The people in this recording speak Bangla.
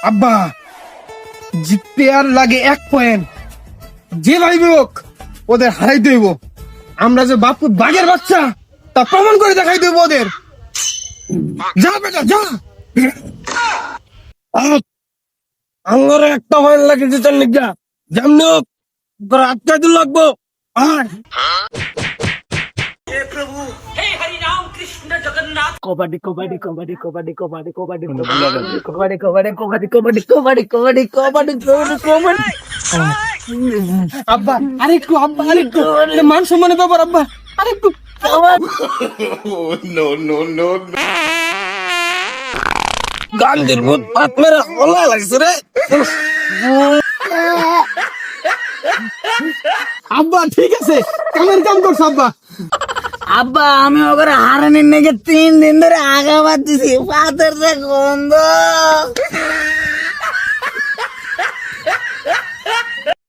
আব্বা জিততে আর লাগে 1 পয়েন্ট, যে ভাইবে হোক ওদের হারাই দেব। আমরা যে বাপুর বাঘের বাচ্চা তা প্রমাণ করে দেখাই দেব ওদের। যা বেটা যা। আমার একটা পয়েন্ট লাগে জিতার লিগা, যেমনি হোক তোর আটকাই দিন লাগবো। আয় কবাডি কবাডি কবাডি কবাডি কবাডি কবাডি কবাডি কবাডি কবাডি কবাডি কবাডি কবাডি কবাডি কবাডি কবাডি। আব্বা আরেকটু, আব্বা আরেকটু, এটা মান সম্মানের ব্যাপার আব্বা, আরেকটু। গান্ধীর ভূত পাত মেরে হলা লাগছে রে। আব্বা ঠিক আছে, কামের কাম করছো আব্বা। আব্বা আমি ওকে হারানির নাকি 3 দিন ধরে আগা বাঁধতেছি, পাথর গন্ধ।